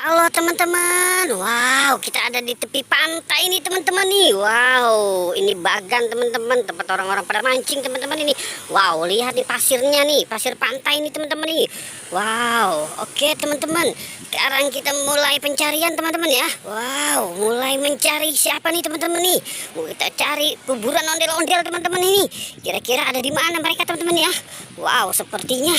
Halo teman-teman, wow kita ada di tepi pantai ini teman-teman nih. Wow, ini Bagan teman-teman, tempat orang-orang pada mancing teman-teman ini. Wow, lihat nih pasirnya nih, pasir pantai ini teman-teman nih. Wow, oke teman-teman, sekarang kita mulai pencarian teman-teman ya. Wow, mulai mencari siapa nih teman-teman nih. Mau kita cari kuburan ondel-ondel teman-teman ini. Kira-kira ada di mana mereka teman-teman ya. Wow, sepertinya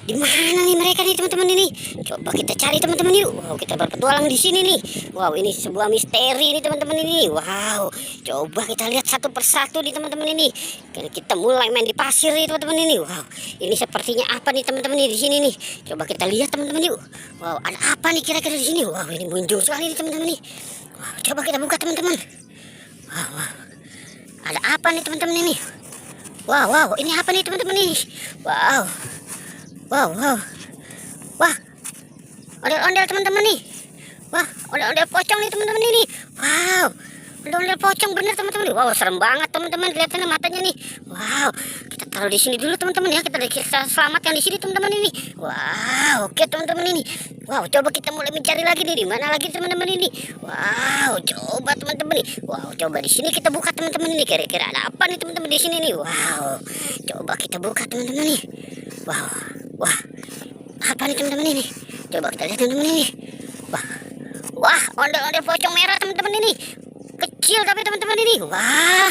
di mana nih mereka nih teman-teman ini? Coba kita cari teman-teman yuk. Wow, kita berpetualang di sini nih. Wow, ini sebuah misteri nih teman-teman ini. Wow, coba kita lihat satu persatu nih teman-teman ini. Karena kita mulai main di pasir nih teman-teman ini. Wow, ini sepertinya apa nih teman-teman nih di sini nih? Coba kita lihat teman-teman yuk. Wow, ada apa nih kira-kira di sini? Wow, ini muncul sekali nih teman-teman nih. Wow, coba kita buka teman-teman. Wow, wow. Ada apa nih teman-teman ini? Wow, wow, ini apa nih teman-teman ini? Wow. Wow, wow, wah, ondel-ondel teman-teman nih. Wah, ondel-ondel pocong nih teman-teman ini. Wow, ondel-ondel pocong bener teman-teman. Wow, serem banget teman-teman. Kelihatannya matanya nih. Wow, kita taruh di sini dulu teman-teman ya. Kita selamatkan di sini teman-teman ini. Wow, oke teman-teman ini. Wow, coba kita mulai mencari lagi nih. Di mana lagi teman-teman ini? Wow, coba teman-teman nih. Wow, coba di sini kita buka teman-teman ini. Kira-kira ada apa nih teman-teman di sini nih? Wow, coba kita buka teman-teman nih. Wow. Wah, apa nih teman-teman ini? Coba kita lihat teman-teman ini. Wah, wah, ondel-ondel pocong merah teman-teman ini. Kecil tapi teman-teman ini. Wah,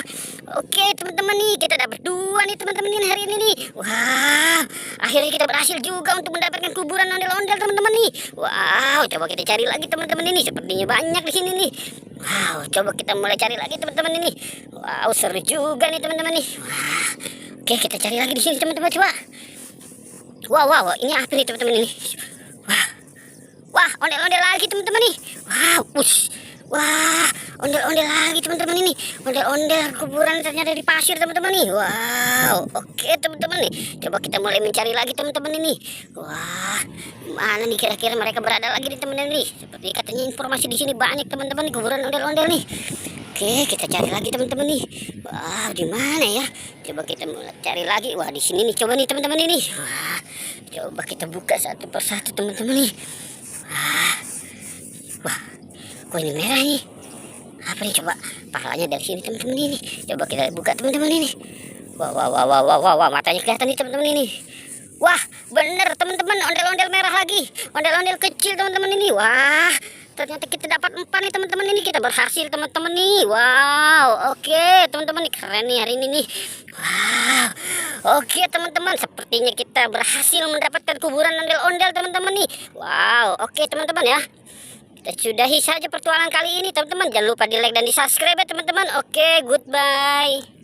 oke teman-teman nih, kita dapat dua nih teman-teman ini hari ini nih. Wah, akhirnya kita berhasil juga untuk mendapatkan kuburan ondel-ondel teman-teman nih. Wow, coba kita cari lagi teman-teman ini. Sepertinya banyak di sini nih. Wow, coba kita mulai cari lagi teman-teman ini. Wow, seru juga nih teman-teman nih. Wah, oke kita cari lagi di sini teman-teman coba. Wow, wow, ini apa nih teman-teman ini? Wah, wah, ondel-ondel lagi teman-teman nih. Wow, push. Wah, ondel-ondel lagi teman-teman ini. Ondel-ondel kuburan ternyata di pasir teman-teman nih. Wow, oke teman-teman nih. Coba kita mulai mencari lagi teman-teman ini. Wah, mana nih kira-kira mereka berada lagi di teman-teman ini? Seperti katanya informasi di sini banyak teman-teman nih kuburan ondel-ondel nih. Oke, kita cari lagi teman-teman nih. Wah, di mana ya? Coba kita mulai cari lagi. Wah, di sini nih. Coba nih teman-teman ini. Wah, coba kita buka satu persatu teman-teman nih. Wah, wah, kok ini merah nih? Apa nih coba? Pahalanya dari sini teman-teman ini. Coba kita buka teman-teman ini. Wah, wah, wah, wah, wah, wah, wah, matanya kelihatan nih teman-teman ini. Wah, bener teman-teman, ondel-ondel merah lagi. Ondel-ondel kecil teman-teman ini. Wah, ternyata kita dapat 4 nih teman-teman ini. Kita berhasil teman-teman nih. Wow, oke teman-teman nih, keren nih hari ini nih. Wow, oke teman-teman, sepertinya kita berhasil mendapatkan kuburan ondel-ondel teman-teman nih. Wow, oke teman-teman ya. Kita sudahi saja pertualangan kali ini teman-teman. Jangan lupa di like dan di subscribe ya teman-teman. Oke, goodbye.